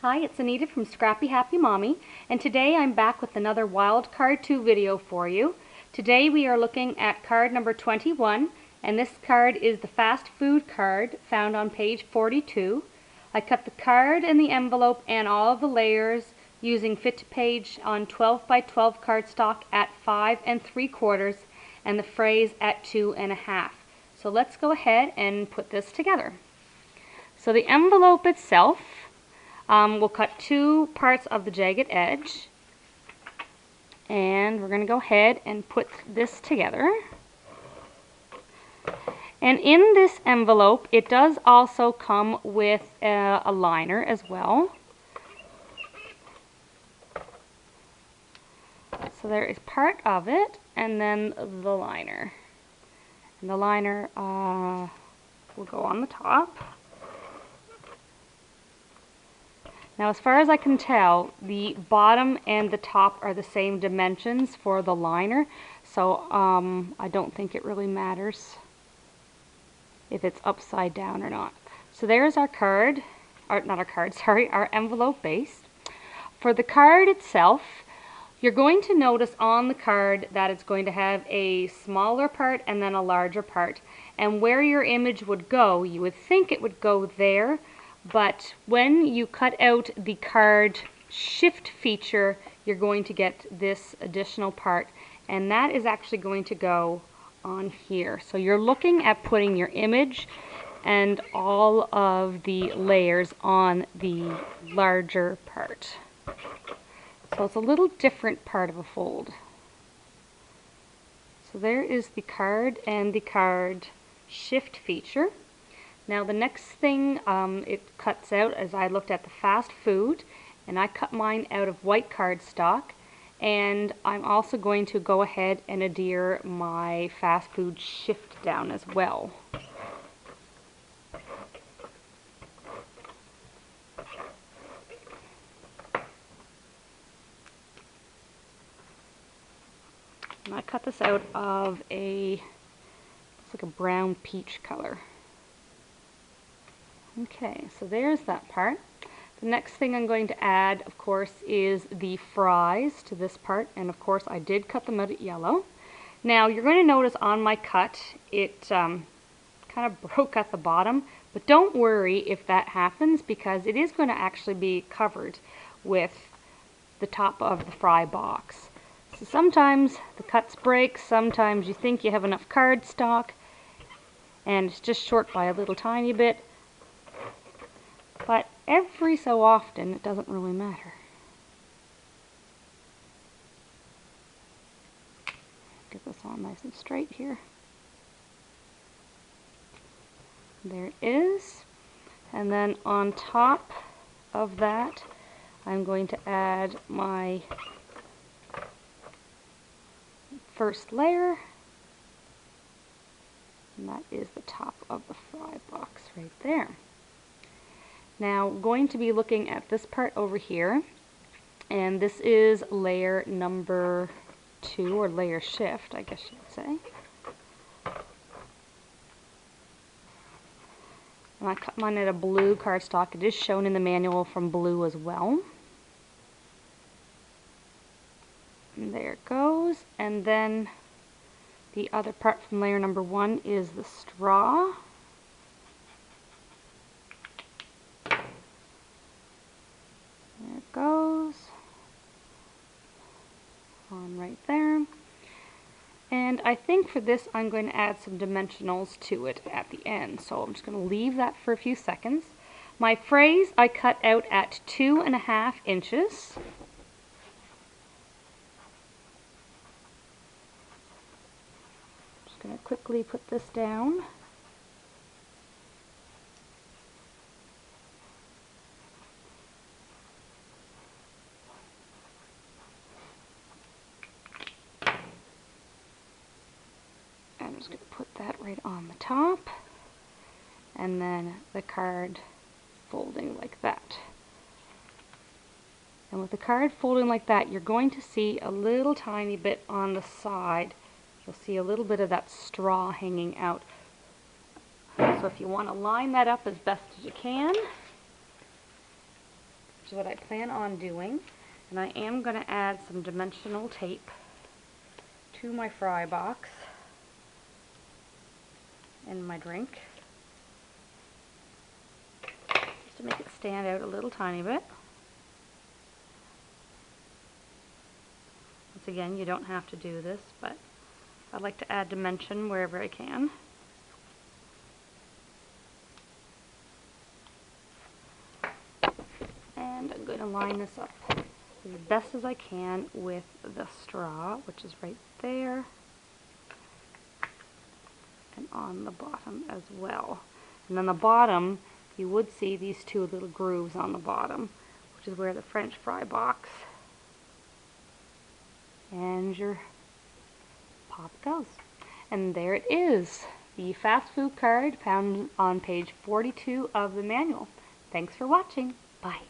Hi, it's Anita from Scrappy Happy Mommy, and today I'm back with another Wild Card 2 video for you. Today we are looking at card number 21, and this card is the fast food card found on page 42. I cut the card and the envelope and all of the layers using fit to page on 12 by 12 cardstock at 5 3/4 and the phrase at 2 1/2. So let's go ahead and put this together. So the envelope itself, we'll cut two parts of the jagged edge, and we're going to go ahead and put this together. And in this envelope, it does also come with a liner as well. So there is part of it, and then the liner. And the liner will go on the top. Now, as far as I can tell, the bottom and the top are the same dimensions for the liner, so I don't think it really matters if it's upside down or not. So there's our card, or not our card, sorry, our envelope base. For the card itself, you're going to notice on the card that it's going to have a smaller part and then a larger part. And where your image would go, you would think it would go there, but when you cut out the card shift feature, you're going to get this additional part, and that is actually going to go on here. So you're looking at putting your image and all of the layers on the larger part. So it's a little different part of a fold. So there is the card and the card shift feature. Now the next thing it cuts out, as I looked at the fast food, and I cut mine out of white cardstock, and I'm also going to go ahead and adhere my fast food shift down as well. And I cut this out of it's like a brown peach color. Okay, so there's that part. The next thing I'm going to add, of course, is the fries to this part, and of course I did cut them out at yellow. Now you're going to notice on my cut it kind of broke at the bottom, but don't worry if that happens, because it is going to actually be covered with the top of the fry box. So sometimes the cuts break, sometimes you think you have enough cardstock and it's just short by a little tiny bit. But every so often, it doesn't really matter. Get this all nice and straight here. There it is. And then on top of that, I'm going to add my first layer. And that is the top of the fry box right there. Now, going to be looking at this part over here, and this is layer number 2, or layer shift, I guess you would say. And I cut mine out of blue cardstock. It is shown in the manual from blue as well. And there it goes. And then the other part from layer number 1 is the straw. There it goes, on right there. And I think for this I'm going to add some dimensionals to it at the end, so I'm just going to leave that for a few seconds. My phrase I cut out at 2 1/2 inches. Just going to quickly put this down. I'm just going to put that right on the top, and then the card folding like that. And with the card folding like that, you're going to see a little tiny bit on the side. You'll see a little bit of that straw hanging out. So if you want to line that up as best as you can, which is what I plan on doing. And I am going to add some dimensional tape to my fry box and my drink, just to make it stand out a little tiny bit. Once again, you don't have to do this, but I like to add dimension wherever I can. And I'm going to line this up as best as I can with the straw, which is right there, and on the bottom as well. And on the bottom, you would see these two little grooves on the bottom, which is where the French fry box and your pop goes. And there it is, the fast food card found on page 42 of the manual. Thanks for watching. Bye.